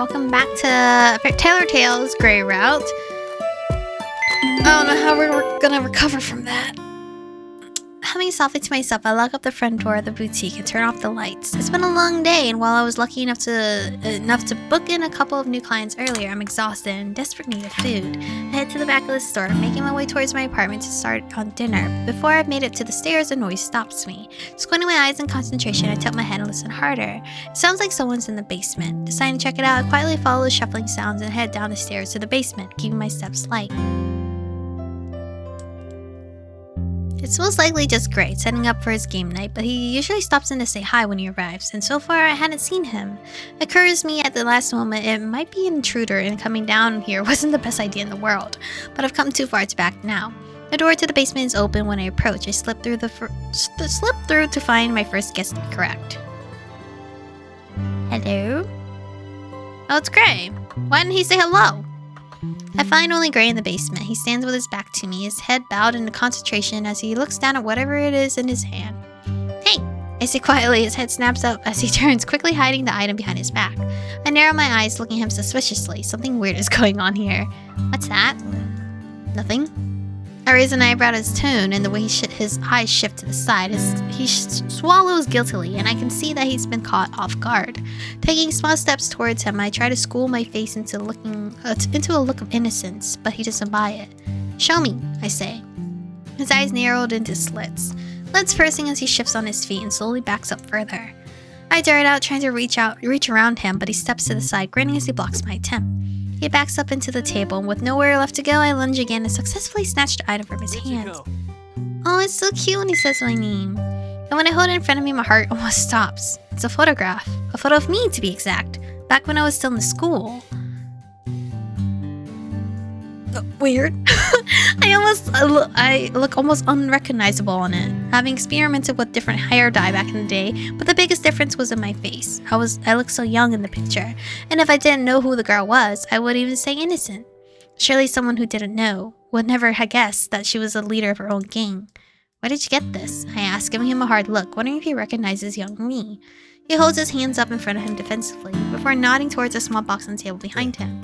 Welcome back to Tailor Tales Grey Route. I don't know how we're gonna recover from that. Humming softly to myself, I lock up the front door of the boutique and turn off the lights. It's been a long day, and while I was lucky enough to book in a couple of new clients earlier, I'm exhausted and in desperate need of food. I head to the back of the store, making my way towards my apartment to start on dinner. Before I've made it to the stairs, a noise stops me. Squinting my eyes in concentration, I tilt my head and listen harder. It sounds like someone's in the basement. Deciding to check it out, I quietly follow the shuffling sounds and head down the stairs to the basement, keeping my steps light. It's most likely just Gray, setting up for his game night, but he usually stops in to say hi when he arrives, and so far I hadn't seen him. It occurs to me at the last moment it might be an intruder, and coming down here wasn't the best idea in the world, but I've come too far to back now. The door to the basement is open when I approach. I slip through to find my first guess to be correct. Hello? Oh, it's Gray. Why didn't he say hello? I find only Gray in the basement. He stands with his back to me, his head bowed into concentration as he looks down at whatever it is in his hand. Hey! I say quietly, his head snaps up as he turns, quickly hiding the item behind his back. I narrow my eyes, looking at him suspiciously. Something weird is going on here. What's that? Nothing. I raise an eyebrow at his tone and the way his eyes shift to the side. He swallows guiltily, and I can see that he's been caught off guard. Taking small steps towards him, I try to school my face into a look of innocence, but he doesn't buy it. Show me, I say. His eyes narrowed into slits. Lids pursing as he shifts on his feet and slowly backs up further. I dart out, trying to reach around him, but he steps to the side, grinning as he blocks my attempt. He backs up into the table, and with nowhere left to go, I lunge again and successfully snatch the item from his hands. Oh, it's so cute when he says my name. And when I hold it in front of me, my heart almost stops. It's a photograph. A photo of me, to be exact. Back when I was still in the school. Weird. I look almost unrecognizable on it, having experimented with different hair dye back in the day, but the biggest difference was in my face. I looked so young in the picture, and if I didn't know who the girl was, I would even say innocent. Surely someone who didn't know would never have guessed that she was the leader of her own gang. Where did you get this? I ask, giving him a hard look, wondering if he recognizes young me. He holds his hands up in front of him defensively, before nodding towards a small box on the table behind him.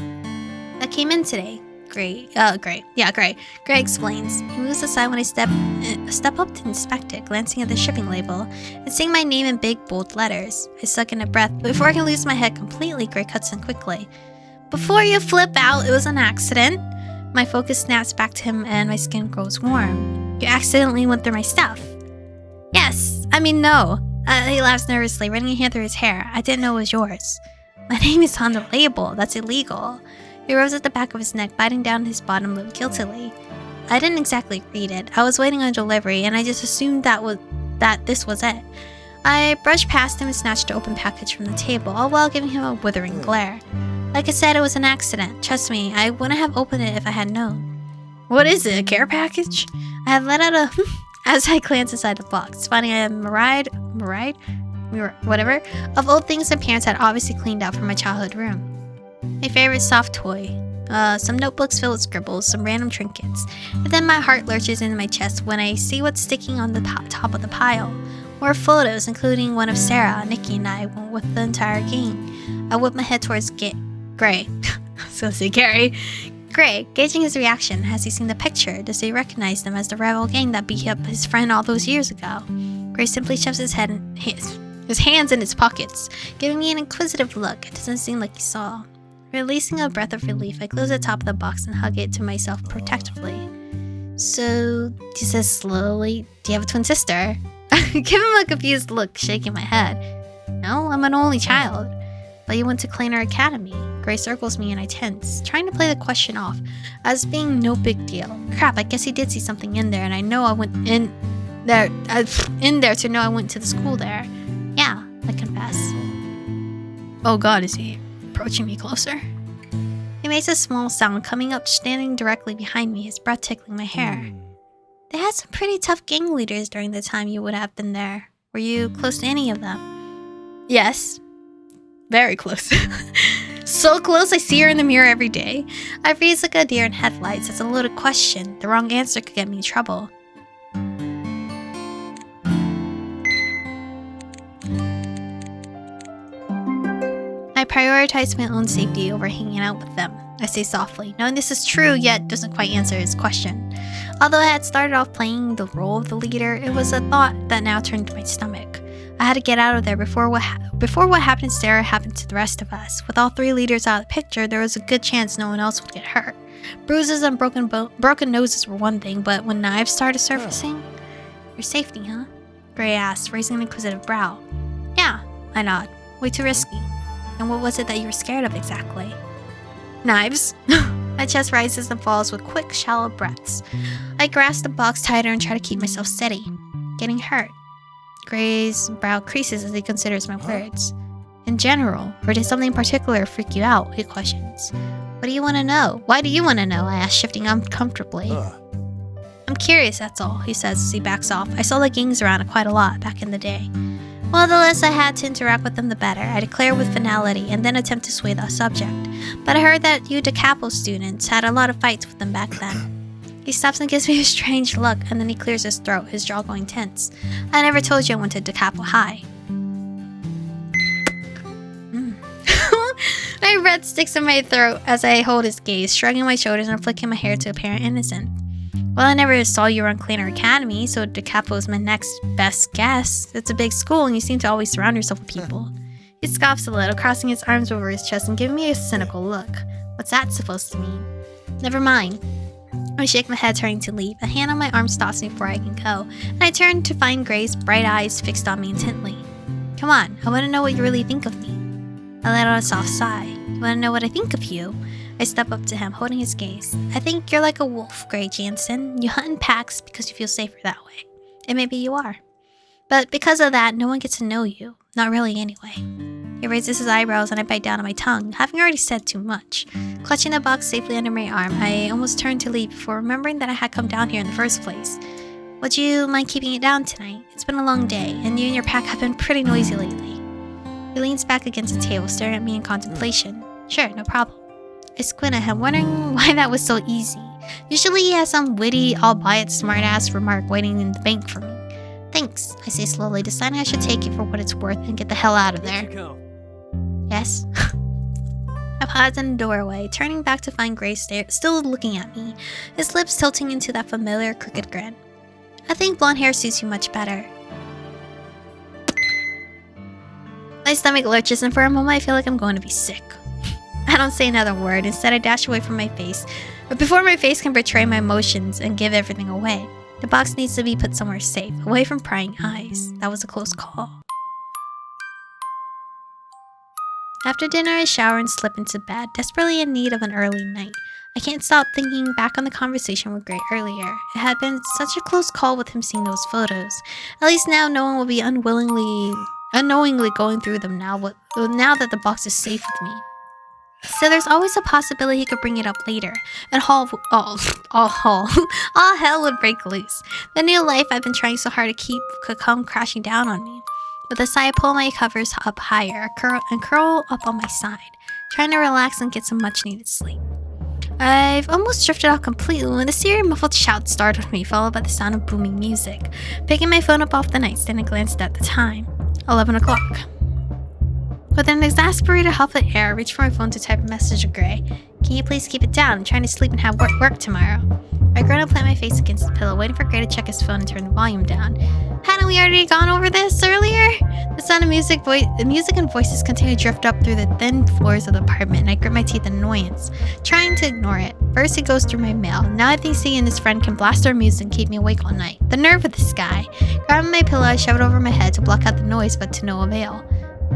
That came in today. Gray. Gray explains. He moves aside when I step up to inspect it, glancing at the shipping label and seeing my name in big, bold letters. I suck in a breath, but before I can lose my head completely, Gray cuts in quickly. Before you flip out, it was an accident. My focus snaps back to him and my skin grows warm. You accidentally went through my stuff. Yes. No. He laughs nervously, running a hand through his hair. I didn't know it was yours. My name is on the label. That's illegal. He rose at the back of his neck, biting down his bottom lip guiltily. I didn't exactly read it. I was waiting on delivery, and I just assumed that this was it. I brushed past him and snatched the open package from the table, all while giving him a withering glare. Like I said, it was an accident. Trust me, I wouldn't have opened it if I had known. What is it, a care package? I have let out a as I glance inside the box, finding a whatever, of old things my parents had obviously cleaned out from my childhood room. My favorite soft toy, some notebooks filled with scribbles, some random trinkets. And then my heart lurches into my chest when I see what's sticking on the top of the pile. More photos, including one of Sarah, Nikki, and I went with the entire gang. I whip my head towards Gray. I was gonna say Gary. Gray, gauging his reaction. Has he seen the picture? Does he recognize them as the rival gang that beat up his friend all those years ago? Gray simply shoves his hands in his pockets, giving me an inquisitive look. It doesn't seem like he saw. Releasing a breath of relief, I close the top of the box and hug it to myself protectively. So, he says slowly, do you have a twin sister? Give him a confused look, shaking my head. No, I'm an only child. But you went to Kleiner Academy. Gray circles me and I tense, trying to play the question off as being no big deal. Crap, I guess he did see something in there, and I know I went in there to know I went to the school there. Yeah, I confess. Oh god, is he approaching me closer? He makes a small sound, coming up, standing directly behind me, his breath tickling my hair. They had some pretty tough gang leaders during the time you would have been there. Were you close to any of them? Yes. Very close. So close I see her in the mirror every day. I freeze like a deer in headlights. It's a loaded question. The wrong answer could get me in trouble. prioritize my own safety over hanging out with them, I say softly, knowing this is true yet doesn't quite answer his question. Although I had started off playing the role of the leader, it was a thought that now turned to my stomach. I had to get out of there before what happened to Sarah happened to the rest of us. With all three leaders out of the picture, there was a good chance no one else would get hurt. Bruises and broken noses were one thing, but when knives started surfacing... Your safety, huh? Gray asked, raising an inquisitive brow. Yeah, I nod. Way too risky. And what was it that you were scared of exactly? Knives. My chest rises and falls with quick, shallow breaths. I grasp the box tighter and try to keep myself steady. Getting hurt. Gray's brow creases as he considers my words. In general, or did something particular freak you out? He questions. What do you want to know? Why do you want to know? I ask, shifting uncomfortably. I'm curious, that's all, he says as he backs off. I saw the gangs around quite a lot back in the day. Well, the less I had to interact with them, the better, I declare with finality, and then attempt to sway the subject. But I heard that you DeCapo students had a lot of fights with them back then. He stops and gives me a strange look, and then he clears his throat, his jaw going tense. I never told you I went to DeCapo High. My breath sticks in my throat as I hold his gaze, shrugging my shoulders and flicking my hair to appear innocent. Well, I never saw you around Cleaner Academy, so DeCapo is my next best guess. It's a big school, and you seem to always surround yourself with people. He scoffs a little, crossing his arms over his chest and giving me a cynical look. What's that supposed to mean? Never mind. I shake my head, turning to leave. A hand on my arm stops me before I can go, and I turn to find Gray's bright eyes fixed on me intently. Come on, I want to know what you really think of me. I let out a soft sigh. You want to know what I think of you? I step up to him, holding his gaze. I think you're like a wolf, Gray Jansen. You hunt in packs because you feel safer that way. And maybe you are. But because of that, no one gets to know you. Not really, anyway. He raises his eyebrows and I bite down on my tongue, having already said too much. Clutching the box safely under my arm, I almost turned to leave before remembering that I had come down here in the first place. Would you mind keeping it down tonight? It's been a long day, and you and your pack have been pretty noisy lately. He leans back against the table, staring at me in contemplation. Sure, no problem. I squint at him, wondering why that was so easy. Usually he has some witty, all-buy-it smartass remark waiting in the bank for me. Thanks, I say slowly, deciding I should take it for what it's worth and get the hell out of there. Yes? I pause in the doorway, turning back to find Gray still looking at me, his lips tilting into that familiar crooked grin. I think blonde hair suits you much better. My stomach lurches, and for a moment I feel like I'm going to be sick. I don't say another word. Instead, I dash away from my face. But before my face can betray my emotions and give everything away, the box needs to be put somewhere safe, away from prying eyes. That was a close call. After dinner, I shower and slip into bed, desperately in need of an early night. I can't stop thinking back on the conversation with Gray earlier. It had been such a close call with him seeing those photos. At least now no one will be unknowingly going through them now that the box is safe with me. So there's always a possibility he could bring it up later, and all hell would break loose. The new life I've been trying so hard to keep could come crashing down on me. With a sigh, I pull my covers up higher, curl up on my side, trying to relax and get some much-needed sleep. I've almost drifted off completely when a series of muffled shouts startled me, followed by the sound of booming music. Picking my phone up off the nightstand and glanced at the time. 11 o'clock. With an exasperated huff of air, I reached for my phone to type a message to Gray. Can you please keep it down? I'm trying to sleep and have work tomorrow. I groan and plant my face against the pillow, waiting for Gray to check his phone and turn the volume down. Hadn't we already gone over this earlier? The sound of music and voices continue to drift up through the thin floors of the apartment, and I grit my teeth in annoyance, trying to ignore it. First he goes through my mail. Now I think he and his friend can blast their music and keep me awake all night. The nerve of this guy. Grabbing my pillow, I shove it over my head to block out the noise, but to no avail.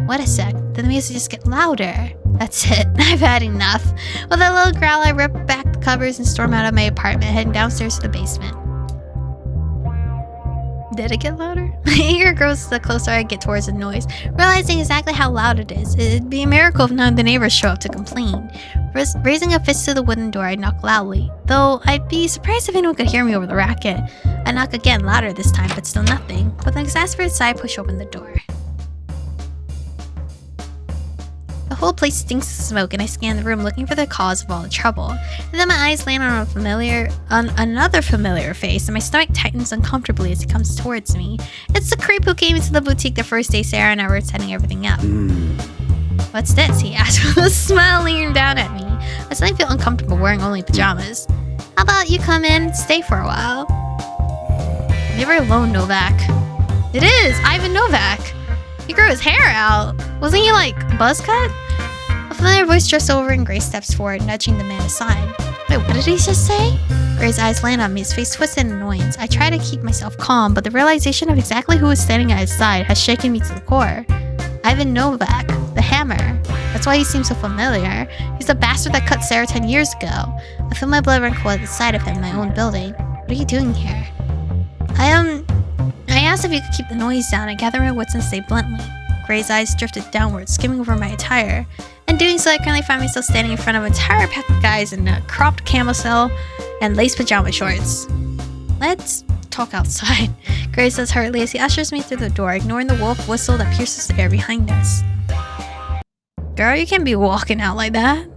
Wait a sec, then the music just get louder. That's it, I've had enough. With a little growl, I rip back the covers and storm out of my apartment, heading downstairs to the basement. Did it get louder? My ear grows the closer I get towards the noise, realizing exactly how loud it is. It'd be a miracle if none of the neighbors show up to complain. Raising a fist to the wooden door, I knock loudly, though I'd be surprised if anyone could hear me over the racket. I knock again, louder this time, but still nothing. With an exasperated sigh, I push open the door. The whole place stinks of smoke, and I scan the room looking for the cause of all the trouble. And then my eyes land on another familiar face, and my stomach tightens uncomfortably as he comes towards me. It's the creep who came into the boutique the first day Sarah and I were setting everything up. What's this? He asked with a smile, leaning down at me. I suddenly feel uncomfortable wearing only pajamas. How about you come in and stay for a while? Leave her alone, Novak. It is! Ivan Novak! He grew his hair out. Wasn't he like buzz cut? A familiar voice drifts over and Grace steps forward, nudging the man aside. Wait, what did he just say? Gray's eyes land on me, his face twisted in annoyance. I try to keep myself calm, but the realization of exactly who is standing at his side has shaken me to the core. Ivan Novak, the hammer. That's why he seems so familiar. He's the bastard that cut Sarah 10 years ago. I feel my blood run cold at the sight of him in my own building. What are you doing here? I asked if you could keep the noise down and gather my wits and say bluntly. Gray's eyes drifted downward, skimming over my attire. In doing so, I currently find myself standing in front of an entire pack of guys in a cropped camisole and lace pajama shorts. Let's talk outside, Gray says hurriedly as he ushers me through the door, ignoring the wolf whistle that pierces the air behind us. Girl, you can't be walking out like that.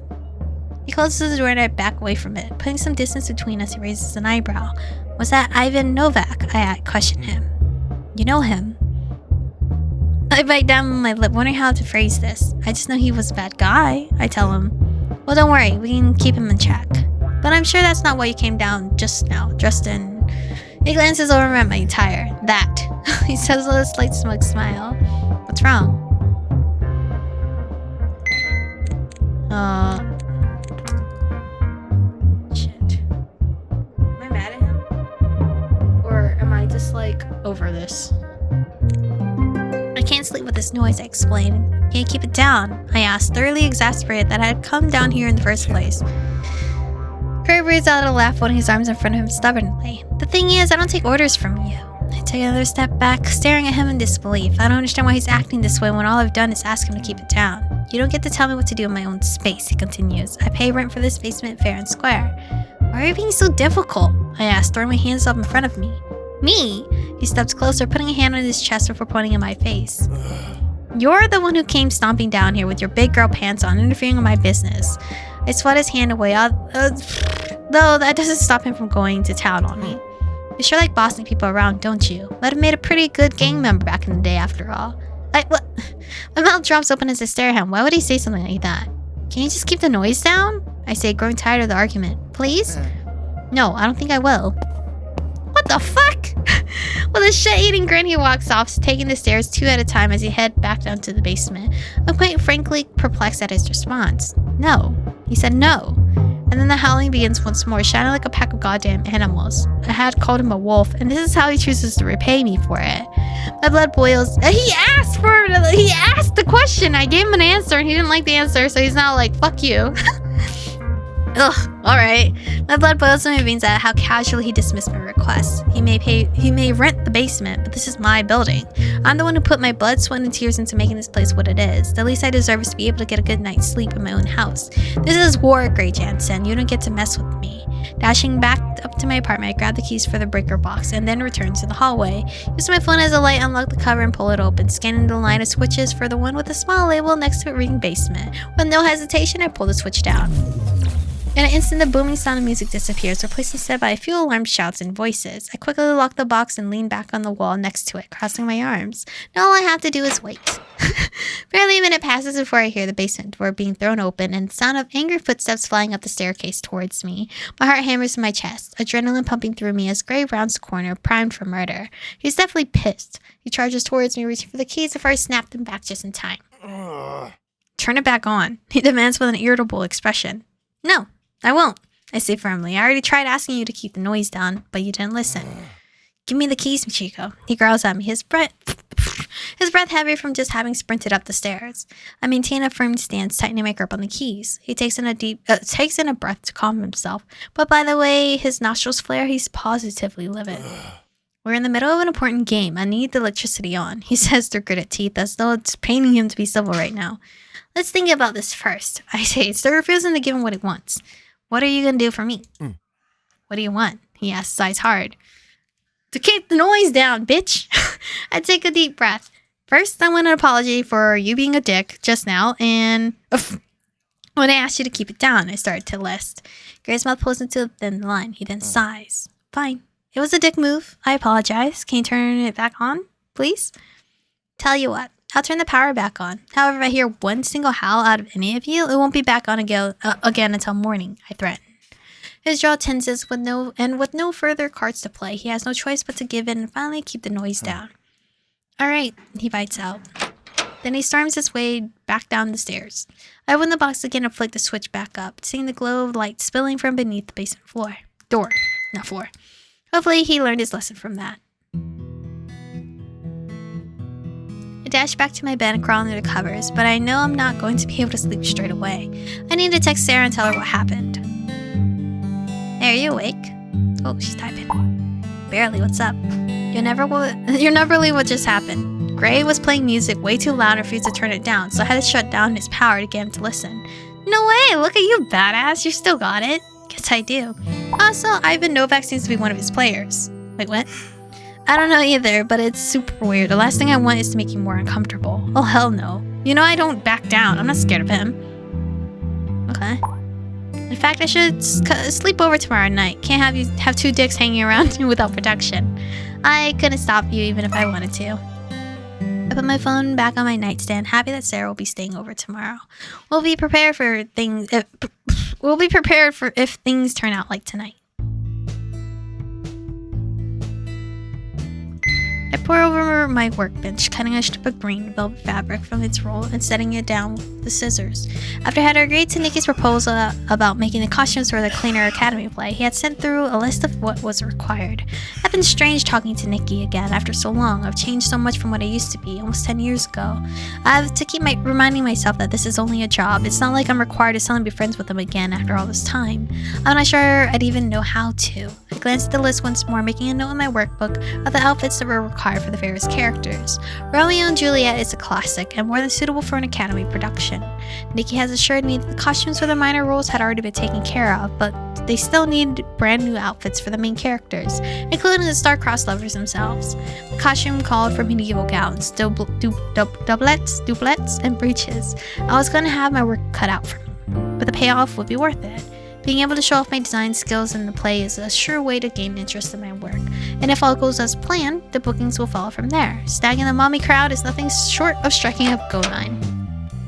He closes the door and I back away from it. Putting some distance between us, he raises an eyebrow. Was that Ivan Novak? I question him. You know him? I bite down on my lip, wondering how to phrase this. I just know he was a bad guy, I tell him. Well, don't worry, we can keep him in check. But I'm sure that's not why you came down just now, dressed in... He glances over at my attire. That. He says with a slight smug smile. What's wrong? Shit. Am I mad at him? Or am I just like over this? I can't sleep with this noise, I explain. Can you keep it down? I asked, thoroughly exasperated that I had come down here in the first place. Kurt breathes out a laugh, holding his arms in front of him stubbornly. The thing is, I don't take orders from you. I take another step back, staring at him in disbelief. I don't understand why he's acting this way when all I've done is ask him to keep it down. You don't get to tell me what to do in my own space, he continues. I pay rent for this basement fair and square. Why are you being so difficult? I asked, throwing my hands up in front of me. Me? He steps closer, putting a hand on his chest before pointing at my face. You're the one who came stomping down here with your big girl pants on, interfering in my business. I swat his hand away, though that doesn't stop him from going to town on me. You sure like bossing people around, don't you? Might have made a pretty good gang member back in the day, after all. What? My mouth drops open as I stare at him. Why would he say something like that? Can you just keep the noise down? I say, growing tired of the argument. Please? No, I don't think I will. What the fuck? With a shit-eating grin, he walks off, taking the stairs 2 at a time as he heads back down to the basement. I'm quite frankly perplexed at his response. No. He said no. And then the howling begins once more, shouting like a pack of goddamn animals. I had called him a wolf, and this is how he chooses to repay me for it. My blood boils. He asked the question. I gave him an answer, and he didn't like the answer, so he's now like, fuck you. Ugh, alright. My blood boils in my veins at how casually he dismissed my request. He may rent the basement, but this is my building. I'm the one who put my blood, sweat, and tears into making this place what it is. The least I deserve is to be able to get a good night's sleep in my own house. This is war, Grey Jansen. You don't get to mess with me. Dashing back up to my apartment, I grab the keys for the breaker box and then return to the hallway. Use my phone as a light, unlock the cover, and pull it open, scanning the line of switches for the one with a small label next to it reading basement. With no hesitation, I pull the switch down. In an instant, the booming sound of music disappears, replaced instead by a few alarmed shouts and voices. I quickly lock the box and lean back on the wall next to it, crossing my arms. Now all I have to do is wait. Barely a minute passes before I hear the basement door being thrown open and the sound of angry footsteps flying up the staircase towards me. My heart hammers in my chest, adrenaline pumping through me as Gray rounds the corner, primed for murder. He's definitely pissed. He charges towards me, reaching for the keys before I snap them back just in time. Turn it back on, he demands with an irritable expression. No. I won't, I say firmly. I already tried asking you to keep the noise down, but you didn't listen. Give me the keys, Michiko. He growls at me, his breath heavy from just having sprinted up the stairs. I maintain a firm stance, tightening my grip on the keys. He takes in a breath to calm himself, but by the way his nostrils flare, he's positively livid. We're in the middle of an important game. I need the electricity on, he says through gritted teeth, as though it's paining him to be civil right now. Let's think about this first, I say, still refusing to give him what he wants. What are you gonna do for me? What do you want? He asks, sighs hard. To keep the noise down, bitch. I take a deep breath. First, I want an apology for you being a dick just now, and when I asked you to keep it down, I started to list. Gray's mouth pulls into a thin line. He then sighs. Fine. It was a dick move. I apologize. Can you turn it back on, please? Tell you what. I'll turn the power back on. However, if I hear one single howl out of any of you, it won't be back on again until morning, I threaten. His jaw tenses with no further cards to play. He has no choice but to give in and finally keep the noise down. All right, he bites out. Then he storms his way back down the stairs. I open the box again and flick the switch back up, seeing the glow of light spilling from beneath the basement floor. Door, not floor. Hopefully he learned his lesson from that. I dash back to my bed and crawl under the covers, but I know I'm not going to be able to sleep straight away. I need to text Sarah and tell her what happened. Hey, are you awake? Oh, she's typing. Barely, what's up? You never believe what just happened. Gray was playing music way too loud and refused to turn it down, so I had to shut down his power to get him to listen. No way, look at you, badass, you still got it. Guess I do. Also, Ivan Novak seems to be one of his players. Wait, what? I don't know either, but it's super weird. The last thing I want is to make you more uncomfortable. Oh, hell no. You know I don't back down. I'm not scared of him. Okay. In fact, I should sleep over tomorrow night. Can't have you have two dicks hanging around without protection. I couldn't stop you even if I wanted to. I put my phone back on my nightstand, happy that Sarah will be staying over tomorrow. We'll be prepared for if things turn out like tonight. I pour over my workbench, cutting a strip of green velvet fabric from its roll and setting it down with the scissors. After I had agreed to Nikki's proposal about making the costumes for the Cleaner Academy play, he had sent through a list of what was required. It's been strange talking to Nikki again after so long. I've changed so much from what I used to be, almost 10 years ago. I have to keep reminding myself that this is only a job. It's not like I'm required to suddenly be friends with him again after all this time. I'm not sure I'd even know how to. I glanced at the list once more, making a note in my workbook of the outfits that were required for the various characters. Romeo and Juliet is a classic and more than suitable for an Academy production. Nikki has assured me that the costumes for the minor roles had already been taken care of, but they still need brand new outfits for the main characters, including the star-crossed lovers themselves. The costume called for medieval gowns, doublets, and breeches. I was going to have my work cut out for me, but the payoff would be worth it. Being able to show off my design skills in the play is a sure way to gain interest in my work, and if all goes as planned, the bookings will follow from there. Snagging the mommy crowd is nothing short of striking a gold mine.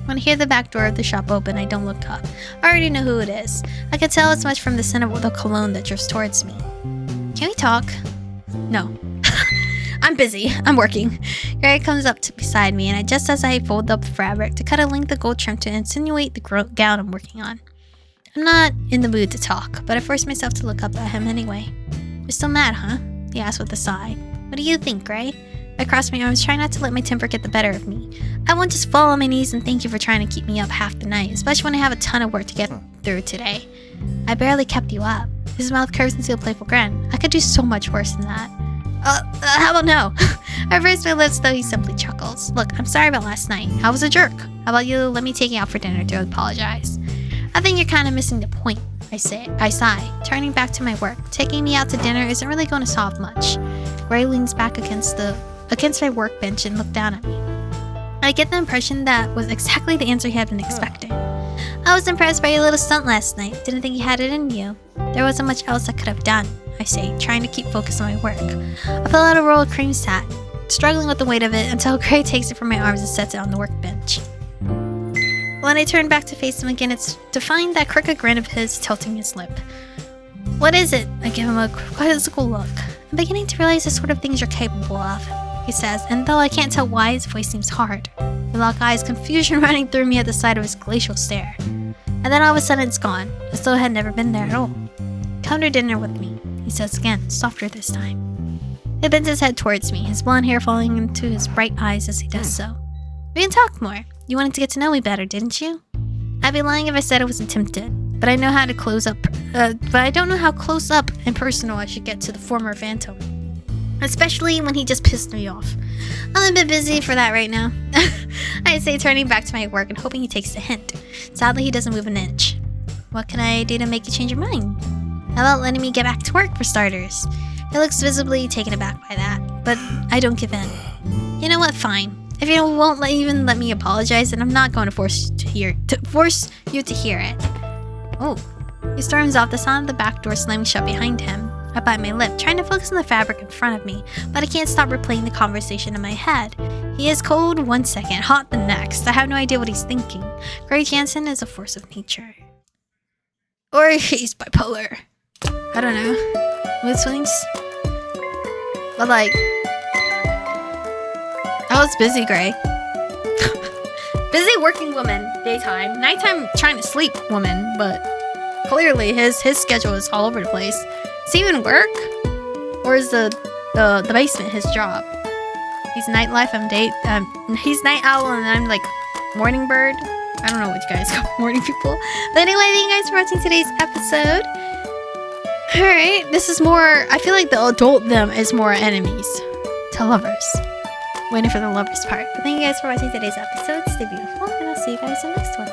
When I hear the back door of the shop open, I don't look up. I already know who it is. I can tell as much from the scent of the cologne that drifts towards me. Can we talk? No. I'm busy. I'm working. Gray comes up beside me, and just as I fold up the fabric to cut a length of gold trim to insinuate the gown I'm working on. I'm not in the mood to talk, but I force myself to look up at him anyway. You're still mad, huh? He asked with a sigh. What do you think, Gray? I crossed my arms, trying not to let my temper get the better of me. I won't just fall on my knees and thank you for trying to keep me up half the night, especially when I have a ton of work to get through today. I barely kept you up. His mouth curves into a playful grin. I could do so much worse than that. How about no? I pursed my lips, though he simply chuckles. Look, I'm sorry about last night. I was a jerk. How about you let me take you out for dinner to apologize? I think you're kind of missing the point, I sigh, turning back to my work. Taking me out to dinner isn't really going to solve much. Gray leans back against my workbench and looked down at me. I get the impression that was exactly the answer he had been expecting. I was impressed by your little stunt last night. Didn't think you had it in you. There wasn't much else I could have done, I say, trying to keep focus on my work. I pull out a roll of cream satin, struggling with the weight of it until Gray takes it from my arms and sets it on the workbench. When I turn back to face him again, it's to find that crooked grin of his tilting his lip. What is it? I give him a quizzical look. I'm beginning to realize the sort of things you're capable of, he says, and though I can't tell why, his voice seems hard. We lock eyes, confusion running through me at the sight of his glacial stare. And then all of a sudden it's gone, as though it had never been there at all. Come to dinner with me, he says again, softer this time. He bends his head towards me, his blonde hair falling into his bright eyes as he does so. We can talk more. You wanted to get to know me better, didn't you? I'd be lying if I said I wasn't tempted, but I know how to but I don't know how close up and personal I should get to the former Phantom. Especially when he just pissed me off. I'm a bit busy for that right now. I say, turning back to my work and hoping he takes the hint. Sadly, he doesn't move an inch. What can I do to make you change your mind? How about letting me get back to work for starters? He looks visibly taken aback by that, but I don't give in. You know what? Fine. If you won't even let me apologize, then I'm not going to force you to hear it. Oh. He storms off, the sound of the back door slamming shut behind him. I bite my lip, trying to focus on the fabric in front of me, but I can't stop replaying the conversation in my head. He is cold one second, hot the next. I have no idea what he's thinking. Greg Jansen is a force of nature. Or he's bipolar. I don't know. Mood swings. But like... Oh, it's busy, Gray. Busy working woman, daytime. Nighttime trying to sleep woman, but clearly his schedule is all over the place. Does he even work? Or is the basement his job? He's nightlife, he's night owl and I'm like morning bird. I don't know what you guys call morning people. But anyway, thank you guys for watching today's episode. Alright, this is more, I feel like the adult them is more enemies to lovers. Waiting for the lovers part. But thank you guys for watching today's episode. Stay beautiful, and I'll see you guys in the next one.